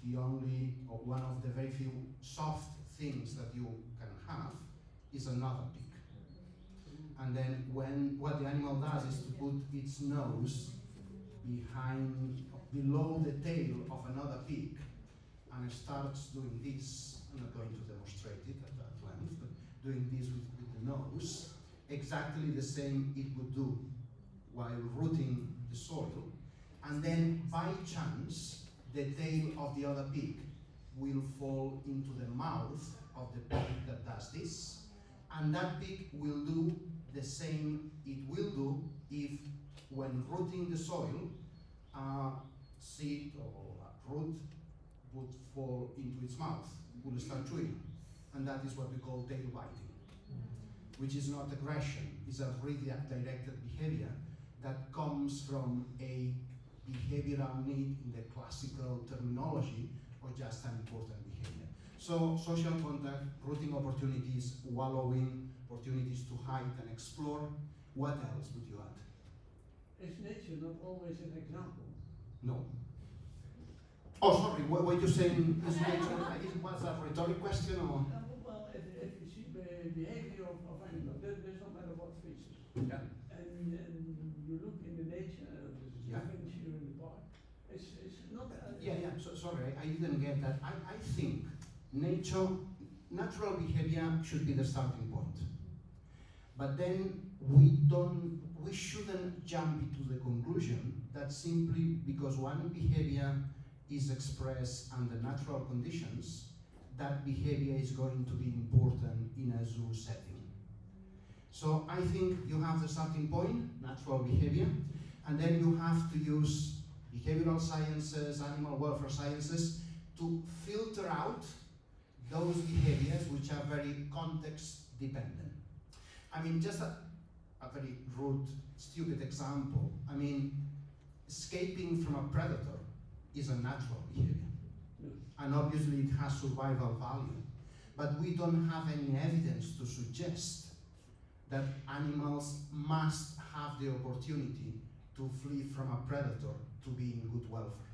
the only, or one of the very few soft things that you can have is another pig. And then what the animal does is to put its nose below the tail of another pig, and it starts doing this. I'm not going to demonstrate it at length, but doing this with the nose, exactly the same it would do while rooting the soil. And then by chance, the tail of the other pig will fall into the mouth of the pig that does this, and that pig will do the same it will do if, when rooting the soil, seed or root would fall into its mouth, will start chewing, and that is what we call tail biting, which is not aggression, it's a redirected behavior that comes from a behavioral need in the classical terminology, or just an important behavior. So social contact, rooting opportunities, wallowing, opportunities to hide and explore. What else would you add? Is nature not always an example? No. Oh, sorry, what were you saying? Is nature, was that a rhetoric question or? Well, if you see the behavior of animals, there's no matter what species. Yeah. And you look in the nature, Yeah. things here in the park, it's not. Yeah. So, sorry, I didn't get that. I think natural behavior should be the starting point. But then we shouldn't jump into the conclusion that simply because one behavior is expressed under natural conditions, that behavior is going to be important in a zoo setting. So I think you have the starting point, natural behavior, and then you have to use behavioral sciences, animal welfare sciences, to filter out those behaviors which are very context dependent. I mean, just a very rude, stupid example. I mean, escaping from a predator is a natural behavior. And obviously it has survival value. But we don't have any evidence to suggest that animals must have the opportunity to flee from a predator to be in good welfare.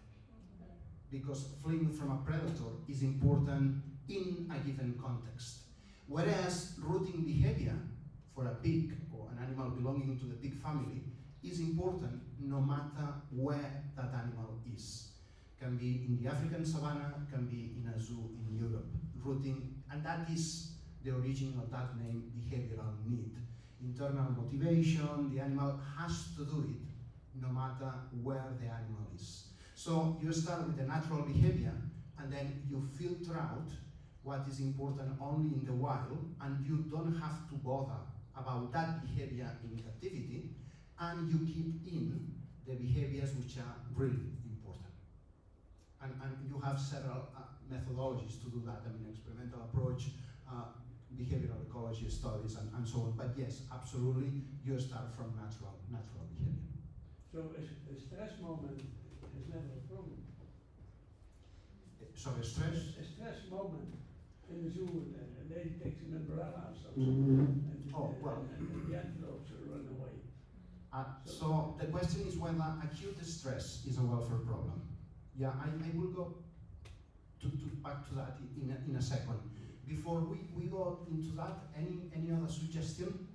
Because fleeing from a predator is important in a given context. Whereas rooting behavior for a pig or an animal belonging to the pig family is important no matter where that animal is. Can be in the African savanna, can be in a zoo in Europe. Rooting, and that is the origin of that name, behavioral need. Internal motivation, the animal has to do it no matter where the animal is. So you start with the natural behavior and then you filter out what is important only in the wild, and you don't have to bother about that behavior in captivity, and you keep in the behaviors which are really important. And you have several methodologies to do that. I mean, experimental approach, behavioral ecology studies, and so on. But yes, absolutely, you start from natural behavior. So a stress moment is never a problem. So the stress? A stress moment in the zoo, a lady takes an umbrella or something, and the antelopes run away. So the question is whether acute stress is a welfare problem. Yeah, I will go back to that in a second. Before we go into that, any other suggestion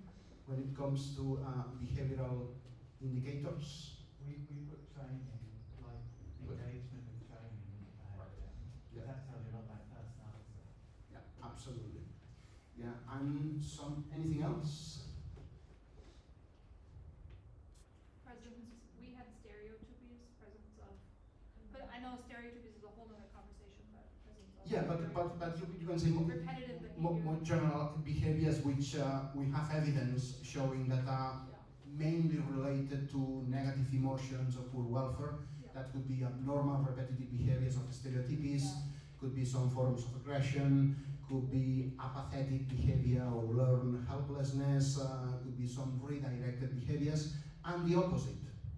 when it comes to behavioral indicators? We put training, like engagement and training in behaviour. Yeah. That tells you a lot about personality. Yeah, absolutely. Yeah, and anything else? Presence, we had stereotypies, presence of, but I know stereotypies is a whole other conversation, but presence of. Yeah, but you can say repetitive behavior. more general behaviors which we have evidence showing that are mainly related to negative emotions or poor welfare. Yeah. That could be abnormal repetitive behaviors of stereotypies, could be some forms of aggression, could be apathetic behavior or learned helplessness, could be some redirected behaviors, and the opposite.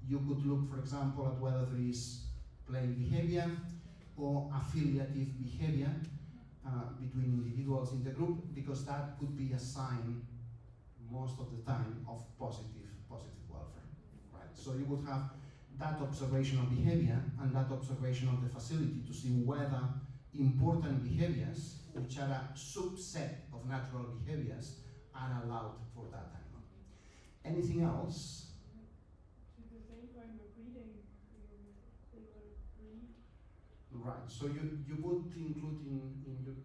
You could look, for example, at whether there is play behavior or affiliative behavior between individuals in the group, because that could be a sign most of the time of positive welfare, right? So you would have that observation of behavior and that observation of the facility to see whether important behaviors, which are a subset of natural behaviors, are allowed for that animal. Anything else? To the same point with breeding, they will breed. Right, so you would include in your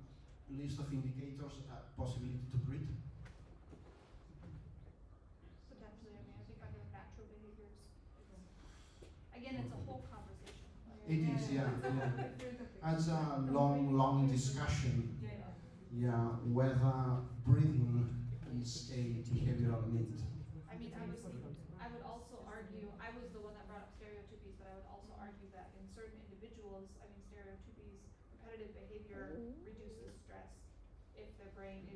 list of indicators a possibility to breed? Potentially, I mean, I think under natural behaviors, again, it's a whole conversation. It is, yeah. That's a long discussion. Yeah, whether breeding is a behavioral need. I mean, I would also argue, I was the one that brought up stereotypies, but I would also argue that in certain individuals, I mean, stereotypies, repetitive behavior reduces stress if their brain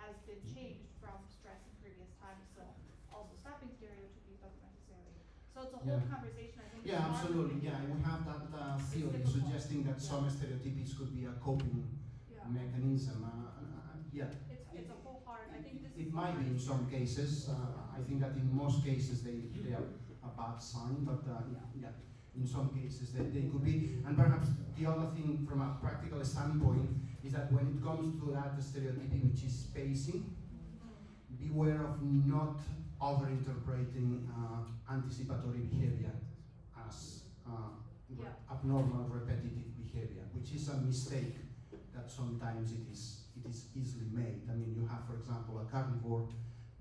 has been changed from stress in previous times. So also stopping stereotypies doesn't necessarily. So it's a whole conversation, I think. Yeah, absolutely. Yeah, we have that theory suggesting that some stereotypies could be a coping mechanism. Yeah. It's a whole hard. I think this. It might be in some cases. I think that in most cases they are a bad sign, but yeah, in some cases they could be. And perhaps the other thing from a practical standpoint is that when it comes to that stereotype which is spacing, beware of not over-interpreting anticipatory behavior as abnormal repetitive behavior, which is a mistake that sometimes it is easily made. I mean, you have, for example, a carnivore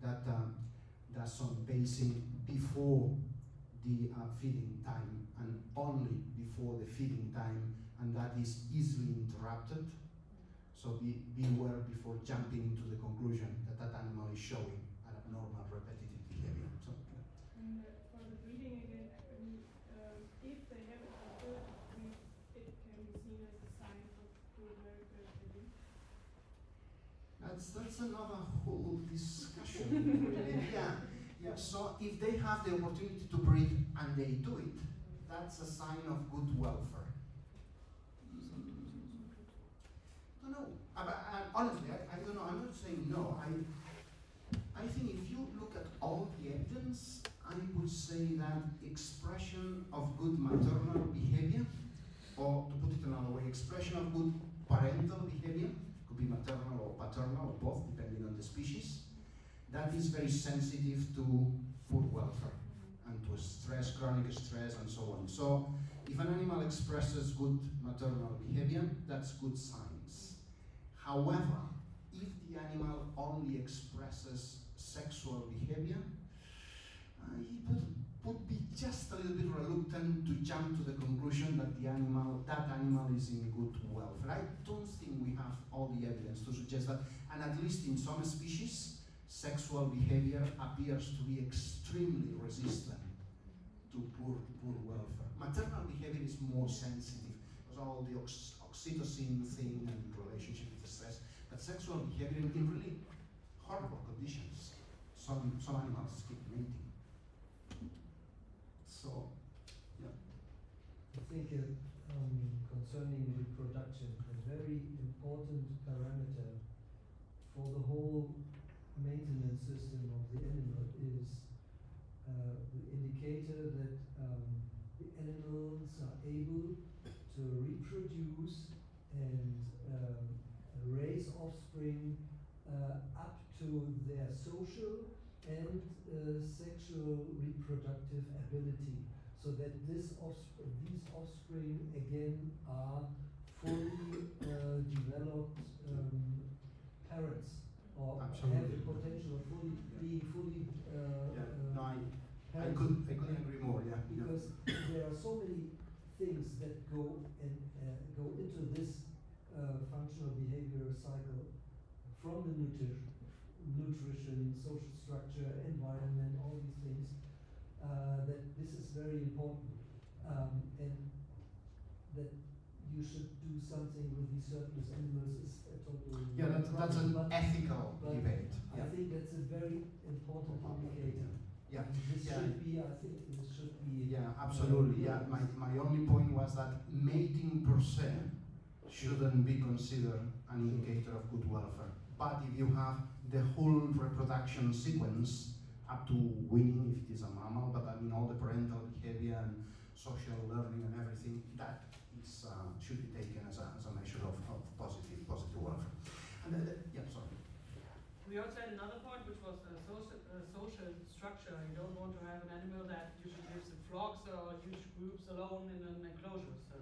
that does some pacing before the feeding time and only before the feeding time, and that is easily interrupted. So beware before jumping into the conclusion that that animal is showing an abnormal repetitive behavior. So, And for the breeding again, if they have it for good, it can be seen as a sign of good welfare breeding. that's another whole discussion. Really. Yeah. So if they have the opportunity to breed and they do it, that's a sign of good welfare. I don't know. Honestly, I don't know. I'm not saying no. I think if you look at all the evidence, I would say that expression of good maternal behavior, or to put it another way, expression of good parental behavior, could be maternal or paternal or both, depending on the species, that is very sensitive to poor welfare and to stress, chronic stress, and so on. So if an animal expresses good maternal behavior, that's good signs. However, if the animal only expresses sexual behavior, he would be just a little bit reluctant to jump to the conclusion that that animal is in good welfare. I don't think we have all the evidence to suggest that, and at least in some species, sexual behavior appears to be extremely resistant to poor welfare. Maternal behavior is more sensitive, because all the oxytocin thing and relationship with the stress, but sexual behavior in really horrible conditions. Some animals keep mating. So, yeah. I think concerning reproduction, a very important parameter for the whole maintenance system of the animal is the indicator that the animals are able to reproduce and raise offspring up to their social and sexual reproductive ability, so that these offspring again are fully developed parents, or Absolutely. have the potential of being fully No, I parents. couldn't agree more. Yeah. Because there are so many things that go into this functional behavioral cycle, from the nutrition, social structure, environment, all these things, that this is very important, and that you should do something with these surplus animals is a total that's an ethical debate. I think that's a very important indicator. Yeah. This should be, I think this should be. Yeah, absolutely. Yeah, my only point was that mating per se shouldn't be considered an indicator of good welfare. But if you have the whole reproduction sequence up to weaning, if it is a mammal, but I mean all the parental behavior and social learning and everything, that is, should be taken as a measure of positive welfare. And yeah, sorry. We also had another point, which was the social structure. You don't want to have an animal that usually lives in flocks or huge groups alone in an enclosure. So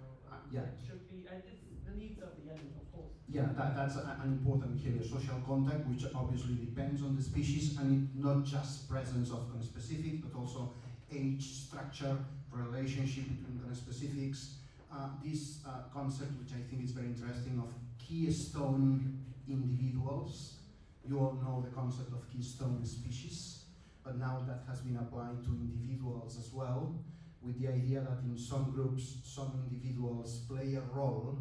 yeah. it should be, it's the needs of the animal, of course. Yeah, that's an important behavior, social contact, which obviously depends on the species, and not just presence of conspecifics, but also age, structure, relationship between conspecifics. This concept, which I think is very interesting, of keystone individuals. You all know the concept of keystone species, but now that has been applied to individuals as well, with the idea that in some groups, some individuals play a role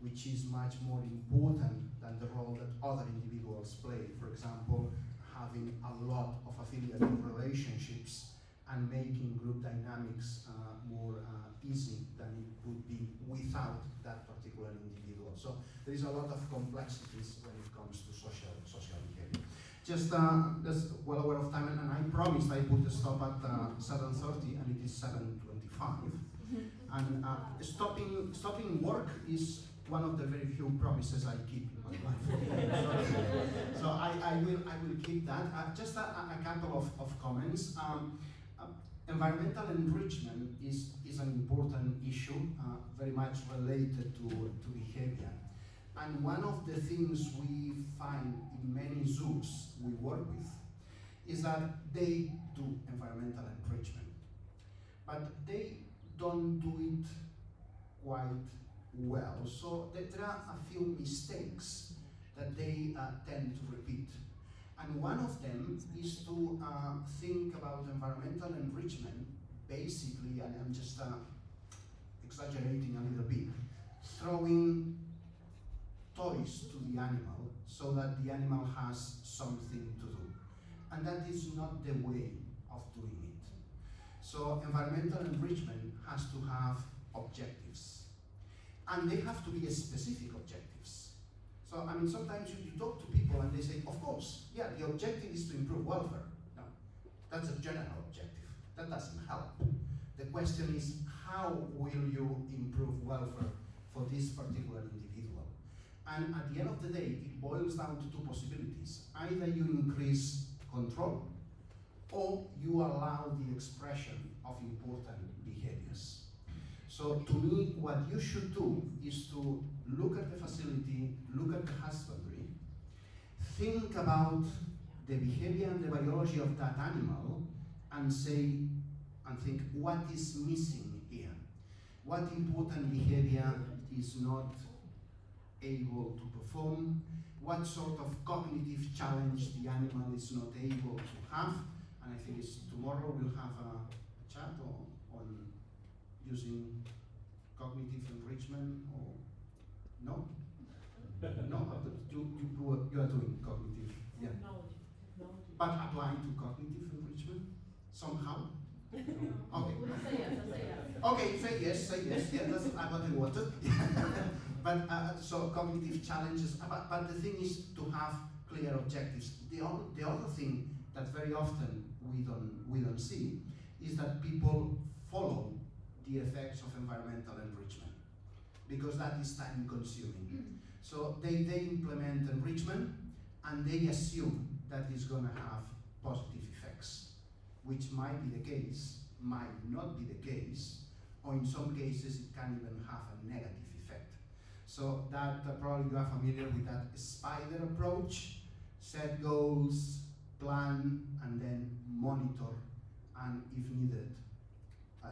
which is much more important than the role that other individuals play. For example, having a lot of affiliative relationships and making group dynamics more easy than it would be without that particular individual. So there is a lot of complexities when it comes to social behavior. Just well aware of time, and I promised I would stop at 7:30, and it is 7:25. And stopping work is one of the very few promises I keep in my life. So I will keep that. Just a couple of comments. Environmental enrichment is an important issue, very much related to behavior. And one of the things we find in many zoos we work with is that they do environmental enrichment, but they don't do it quite well. So there are a few mistakes that they tend to repeat. And one of them is to think about environmental enrichment, basically, and I'm just exaggerating a little bit, throwing toys to the animal so that the animal has something to do. And that is not the way of doing it. So environmental enrichment has to have objectives. And they have to be specific objectives. So, I mean, sometimes you talk to people and they say, of course, yeah, the objective is to improve welfare. No, that's a general objective. That doesn't help. The question is, how will you improve welfare for this particular individual? And at the end of the day, it boils down to two possibilities. Either you increase control, or you allow the expression of important behaviors. So to me, what you should do is to look at the facility, look at the husbandry, think about the behavior and the biology of that animal, and think, what is missing here? What important behavior is not able to perform? What sort of cognitive challenge the animal is not able to have? And I think tomorrow we'll have a chat on using cognitive enrichment, or no? No, you are doing cognitive, yeah. Technology. But applying to cognitive enrichment somehow? Okay. Say yes, I'll say yes. Okay, say yes, yeah, that's what I wanted. But so cognitive challenges, but the thing is to have clear objectives. The other thing that very often we don't see is that people follow the effects of environmental enrichment, because that is time consuming. So they implement enrichment and they assume that it's going to have positive effects, which might be the case, might not be the case, or in some cases it can even have a negative effect. So that probably you are familiar with that spider approach: set goals, plan, and then monitor, and if needed,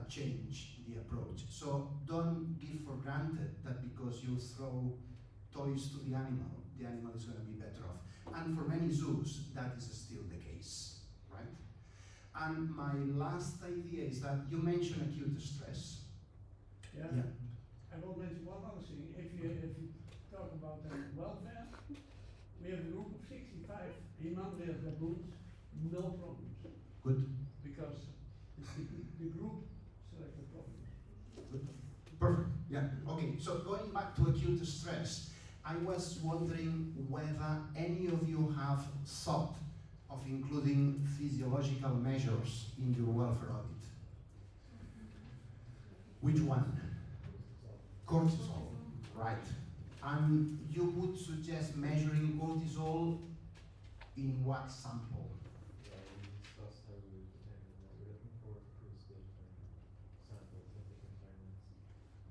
change the approach. So don't give for granted that because you throw toys to the animal is going to be better off. And for many zoos, that is still the case, right? And my last idea is that you mentioned acute stress. Yeah. I will mention one other thing. If you talk about welfare, we have a group of 65 Himalaya baboons, no problems. Good. Because the group selected problems. Good. Perfect. Yeah. Okay. So going back to acute stress, I was wondering whether any of you have thought of including physiological measures in your welfare audit. Which one? Cortisol. Right. And you would suggest measuring cortisol in what sample? Yeah, we discussed how we would determine that. We're looking for crucible samples of different environments.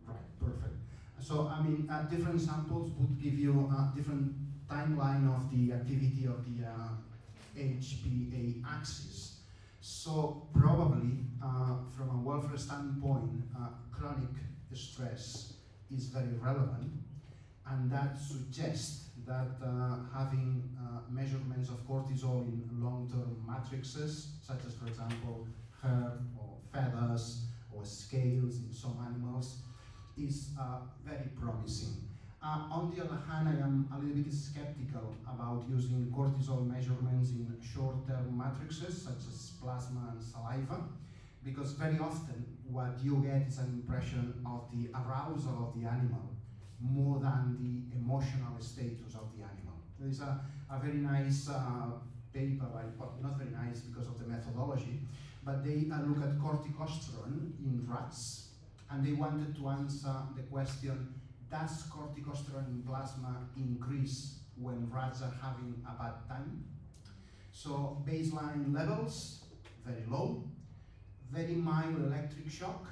Right, perfect. So, I mean, different samples would give you a different timeline of the activity of the HPA axis. So, probably, from a welfare standpoint, chronic stress is very relevant, and that suggests that having measurements of cortisol in long-term matrices, such as, for example, hair or feathers or scales in some animals, is very promising. On the other hand, I am a little bit skeptical about using cortisol measurements in short-term matrices, such as plasma and saliva, because very often what you get is an impression of the arousal of the animal more than the emotional status of the animal. There is a very nice paper, well, not very nice because of the methodology, but they look at corticosterone in rats, and they wanted to answer the question, does corticosterone in plasma increase when rats are having a bad time? So baseline levels, very low. Very mild electric shock,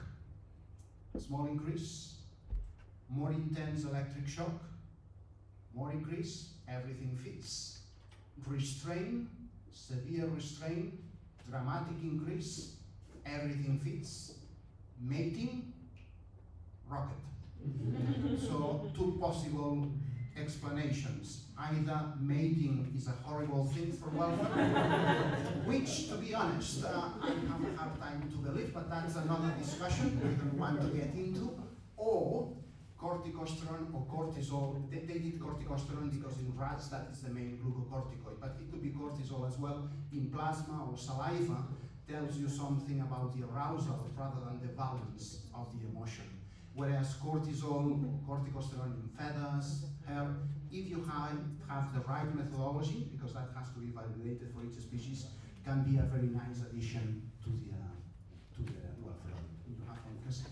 small increase. More intense electric shock, more increase, everything fits. Restraint, severe restraint, dramatic increase, everything fits. Mating, rocket. So two possible explanations. Either mating is a horrible thing for welfare, which, to be honest, I have a hard time to believe, but that's another discussion we don't want to get into. Or corticosterone or cortisol, they did corticosterone because in rats that is the main glucocorticoid, but it could be cortisol as well in plasma or saliva, tells you something about the arousal rather than the balance of the emotion. Whereas cortisol, corticosterone in feathers, hair, if you have the right methodology, because that has to be validated for each species, can be a very nice addition to the welfare. You have one question?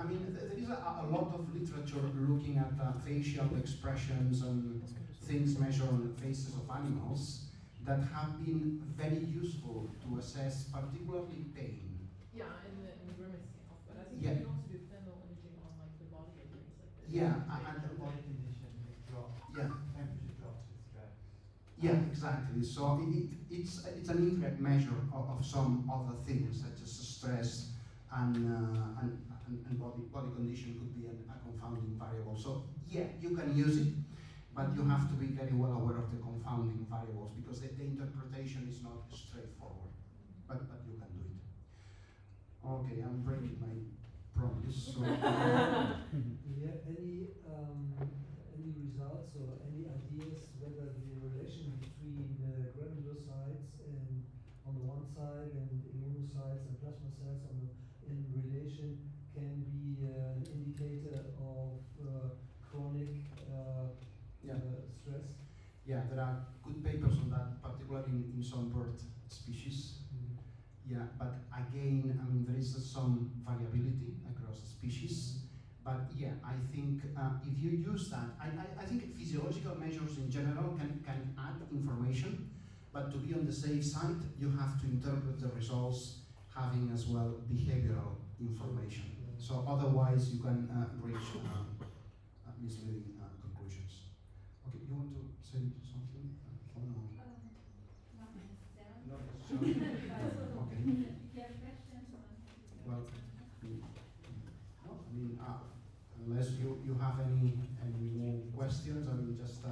mean, there is a lot of literature looking at facial expressions and things measured on the faces of animals that have been very useful to assess particularly pain. Yeah, in the grimacing, but I think Yeah. you can also do thermal imaging on like the body and things like that. Yeah, And the body condition is dropped. Yeah. Temperature drops with stress. Yeah, exactly. So it's an indirect measure of some other things such as stress and body condition could be a confounding variable. So yeah, you can use it, but you have to be very well aware of the confounding variables because the interpretation is not straightforward. But you can do it. Okay, I'm breaking my promise. So, Yeah, any results or any ideas whether the relation between granulocytes and on the one side and immunocytes and plasma cells in relation can be an indicator of chronic stress? yeah, there are good papers on that, particularly in some bird species. Yeah, but again, I mean, there is some variability across species. But yeah, I think if you use that, I think physiological measures in general can add information, but to be on the safe side, you have to interpret the results having as well behavioral information. So otherwise, you can reach misleading conclusions. Okay, you want to say something? Oh, no. Not necessarily. Not necessarily. Okay. If you have questions, Well, no, I mean, unless you have any more questions, I mean, just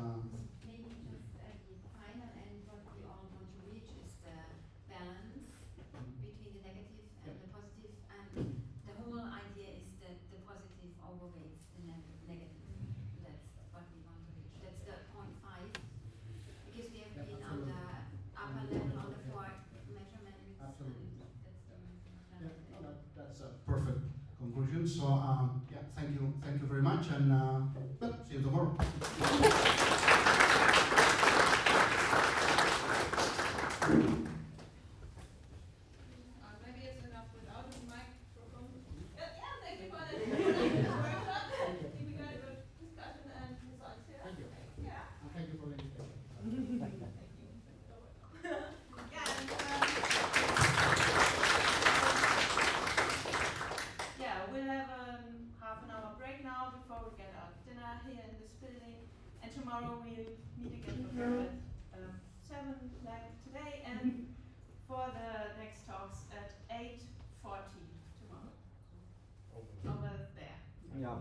maybe just at the final end, what we all want to reach is the balance between the negative and the positive, and the whole idea is that the positive overweights the negative. That's what we want to reach. That's the 0.5, because we have been on the upper level on the 4 measurements. Absolutely. And that's the yeah, no, that's a perfect conclusion. So yeah, thank you very much, and well, see you tomorrow. Maybe it's enough without a microphone. Yeah, thank you for that workshop. I think we got a good discussion and results here. Thank you. Yeah. And thank you for the invitation. Thank you. Yeah, and, yeah, we'll have a half an hour break now before we get our dinner here in this building. And tomorrow we'll meet again at 7 like today, and for the next talks at 8:40 tomorrow. Over there. Ja,